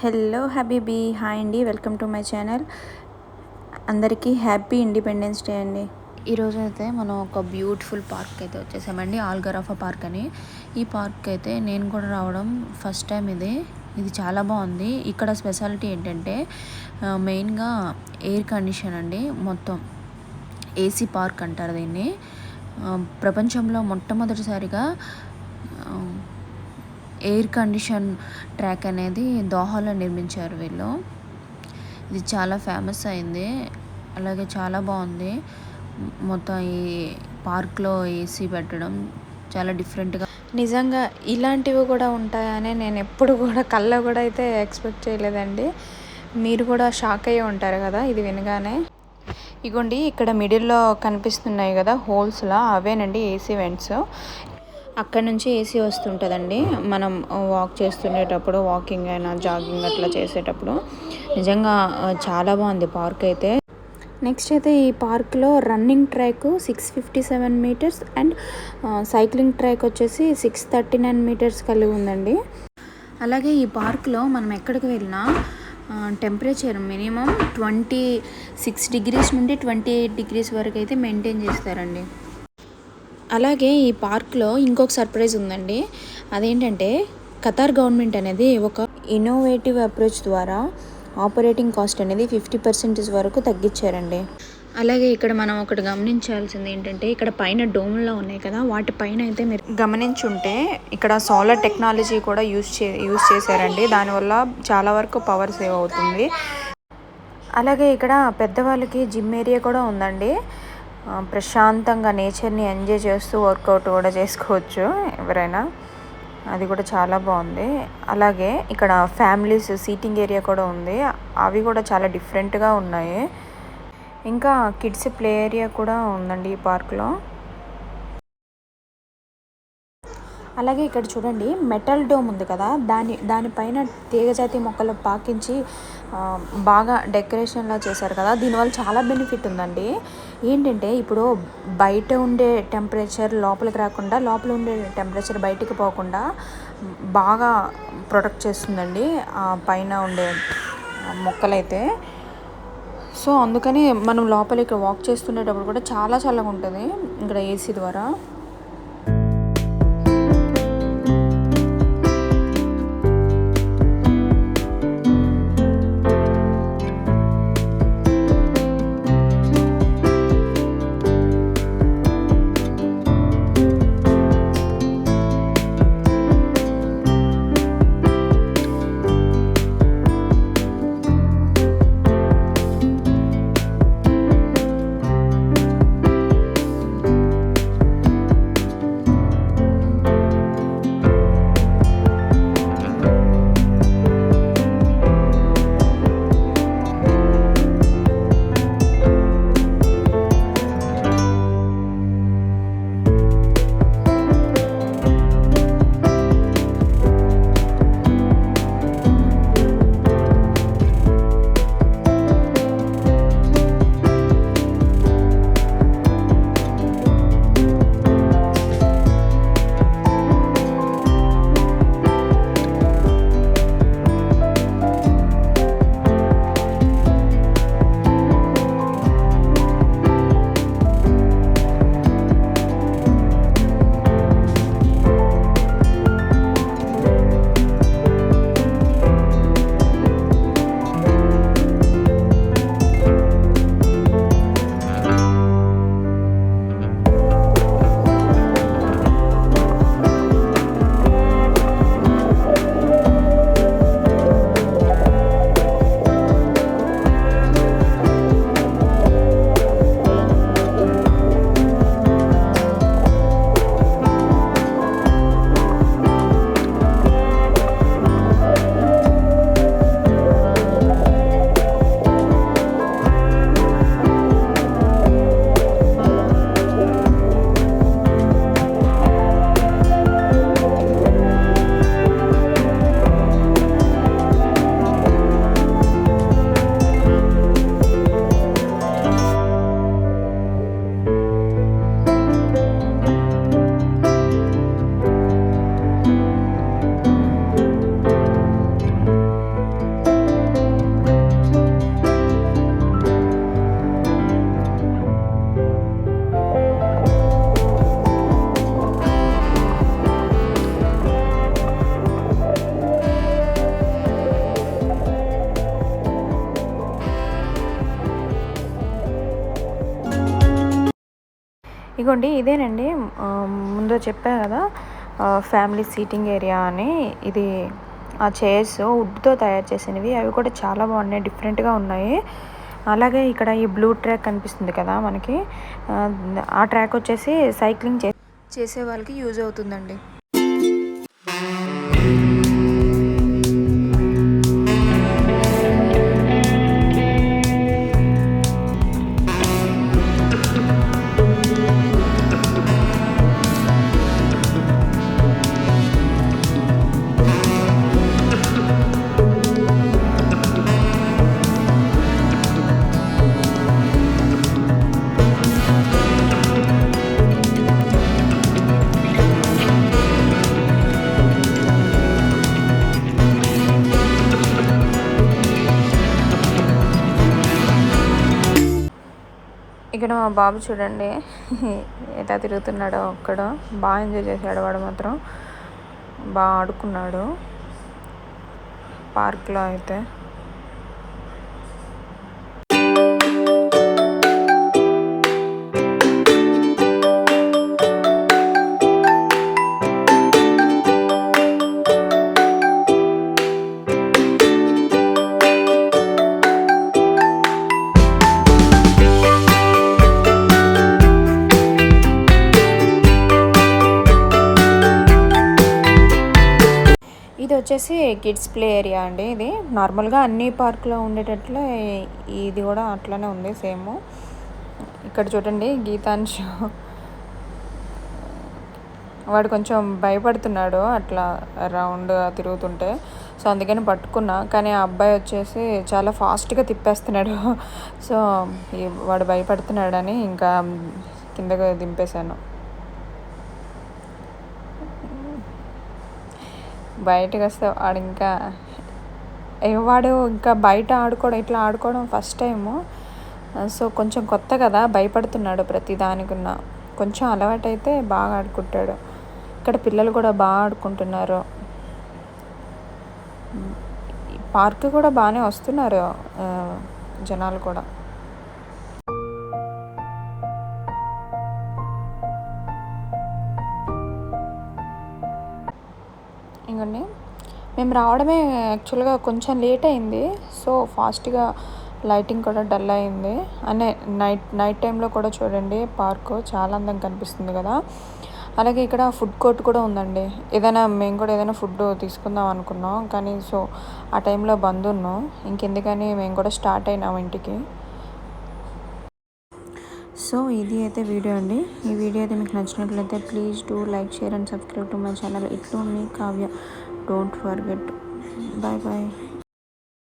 Hello habibi, hi అండి, welcome to my channel. అందరికీ happy independence day అండి. ఈరోజు అయితే మనం ఒక బ్యూటిఫుల్ పార్క్ అయితే వచ్చేసామండి, గరాఫా పార్క్ అని. ఈ పార్క్ అయితే నేను కూడా రావడం ఫస్ట్ టైం. ఇది చాలా బాగుంది. ఇక్కడ స్పెషాలిటీ ఏంటంటే మెయిన్గా ఎయిర్ కండిషన్ అండి. మొత్తం ఏసీ పార్క్ అంటారు దీన్ని. ప్రపంచంలో మొట్టమొదటిసారిగా ఎయిర్ కండిషన్ ట్రాక్ అనేది దోహాలో నిర్మించారు వీళ్ళు. ఇది చాలా ఫేమస్ అయింది, అలాగే చాలా బాగుంది. మొత్తం ఈ పార్క్లో ఏసీ పెట్టడం చాలా డిఫరెంట్గా. నిజంగా ఇలాంటివి కూడా ఉంటాయని నేను ఎప్పుడు కూడా కళ్ళ కూడా అయితే ఎక్స్పెక్ట్ చేయలేదండి. మీరు కూడా షాక్ అయ్యి ఉంటారు కదా ఇది వినగానే. ఇగోండి, ఇక్కడ మిడిల్లో కనిపిస్తున్నాయి కదా హోల్స్లా, అవేనండి ఏసీ వెంట్స్. అక్కడ నుంచి ఏసీ వస్తుంటుందండి మనం వాక్ చేస్తుండేటప్పుడు, వాకింగ్ అయినా జాగింగ్ అట్లా చేసేటప్పుడు. నిజంగా చాలా బాగుంది పార్క్ అయితే. నెక్స్ట్ అయితే ఈ పార్క్లో running track 657 metres and cycling track వచ్చేసి 639 మీటర్స్ కలిగి ఉందండి. అలాగే ఈ పార్క్లో మనం ఎక్కడికి వెళ్ళినా టెంపరేచర్ మినిమం 26 డిగ్రీస్ నుండి 28 డిగ్రీస్ వరకు అయితే మెయింటైన్ చేస్తారండి. అలాగే ఈ పార్క్లో ఇంకొక సర్ప్రైజ్ ఉందండి. అదేంటంటే ఖతార్ గవర్నమెంట్ అనేది ఒక ఇన్నోవేటివ్ అప్రోచ్ ద్వారా ఆపరేటింగ్ కాస్ట్ అనేది 50% వరకు తగ్గించారండి. అలాగే ఇక్కడ మనం ఒకటి గమనించాల్సింది ఏంటంటే, ఇక్కడ పైన డోమ్లా ఉన్నాయి కదా, వాటిపైన అయితే మీరు గమనించుంటే ఇక్కడ సోలార్ టెక్నాలజీ కూడా యూజ్ చేశారండి. దానివల్ల చాలా వరకు పవర్ సేవ్ అవుతుంది. అలాగే ఇక్కడ పెద్దవాళ్ళకి జిమ్ ఏరియా కూడా ఉందండి. ప్రశాంతంగా నేచర్ని ఎంజాయ్ చేస్తూ వర్కౌట్ కూడా చేసుకోవచ్చు ఎవరైనా. అది కూడా చాలా బాగుంది. అలాగే ఇక్కడ ఫ్యామిలీస్ సీటింగ్ ఏరియా కూడా ఉంది. అవి కూడా చాలా డిఫరెంట్గా ఉన్నాయి. ఇంకా కిడ్స్ ప్లే ఏరియా కూడా ఉందండి ఈ పార్క్లో. అలాగే ఇక్కడ చూడండి, మెటల్ డోమ్ ఉంది కదా, దానిపైన తీగజాతి మొక్కలు పాకించి బాగా డెకరేషన్లా చేశారు కదా. దీనివల్ల చాలా బెనిఫిట్ ఉందండి. ఏంటంటే ఇప్పుడు బయట ఉండే టెంపరేచర్ లోపలికి రాకుండా, లోపల ఉండే టెంపరేచర్ బయటికి పోకుండా బాగా ప్రొటెక్ట్ చేస్తుందండి ఆ పైన ఉండే మొక్కలైతే. సో అందుకని మనం లోపలికి వాక్ చేస్తుండేటప్పుడు కూడా చాలా చల్లగా ఉంటుంది ఇక్కడ ఏసీ ద్వారా. ఇగోండి ఇదేనండి. ముందు చెప్పా కదా ఫ్యామిలీ సీటింగ్ ఏరియా అని. ఇది ఆ చైర్స్ వుడ్తో తయారు చేసినవి. అవి కూడా చాలా బాగున్నాయి, డిఫరెంట్గా ఉన్నాయి. అలాగే ఇక్కడ ఈ బ్లూ ట్రాక్ కనిపిస్తుంది కదా మనకి, ఆ ట్రాక్ వచ్చేసి సైక్లింగ్ చేసే వాళ్ళకి యూజ్ అవుతుందండి. ఇక్కడ మా బాబు చూడండి ఎలా తిరుగుతున్నాడో. ఒక్కడ బాగా ఎంజాయ్ చేశాడు వాడు మాత్రం. బాగా ఆడుకున్నాడు పార్క్లో అయితే. ఇది వచ్చేసి కిడ్స్ ప్లే ఏరియా అండి. ఇది నార్మల్గా అన్ని పార్కులో ఉండేటట్లే ఇది కూడా అట్లానే ఉంది సేమ్. ఇక్కడ చూడండి గీతాంశ్ వాడు కొంచెం భయపడుతున్నాడు అట్లా రౌండ్ తిరుగుతుంటే. సో అందుకని పట్టుకున్నా, కానీ ఆ అబ్బాయి వచ్చేసి చాలా ఫాస్ట్గా తిప్పేస్తున్నాడు. సో వాడు భయపడుతున్నాడని ఇంకా కిందగా దింపేశాను. బయటకు వస్తే వాడు ఇంకా బయట ఇట్లా ఆడుకోవడం ఫస్ట్ టైము. సో కొంచెం కొత్త కదా, భయపడుతున్నాడు ప్రతి దానికున్నా. కొంచెం అలవాటైతే బాగా ఆడుకుంటాడు. ఇక్కడ పిల్లలు కూడా బాగా ఆడుకుంటున్నారు. పార్క్ కూడా బాగానే వస్తున్నారు జనాలు కూడా. ఇంకండి మేము రావడమే యాక్చువల్గా కొంచెం లేట్ అయింది. సో ఫాస్ట్గా లైటింగ్ కూడా డల్ అయింది. అనే నైట్ టైంలో కూడా చూడండి పార్కు చాలా అందంగా కనిపిస్తుంది కదా. అలాగే ఇక్కడ ఫుడ్ కోర్ట్ కూడా ఉందండి. మేము కూడా ఏదైనా ఫుడ్ తీసుకుందాం అనుకున్నాం, కానీ సో ఆ టైంలో బంద్ ఉన్నాం. ఇంకెందుకని మేము కూడా స్టార్ట్ అయినాం ఇంటికి. సో ఇది అయితే వీడియో అండి. ఈ వీడియో అయితే మీకు నచ్చినట్లయితే please do like, share and subscribe to my channel. ఇట్లు మీ Kavya. Don't forget. Bye bye.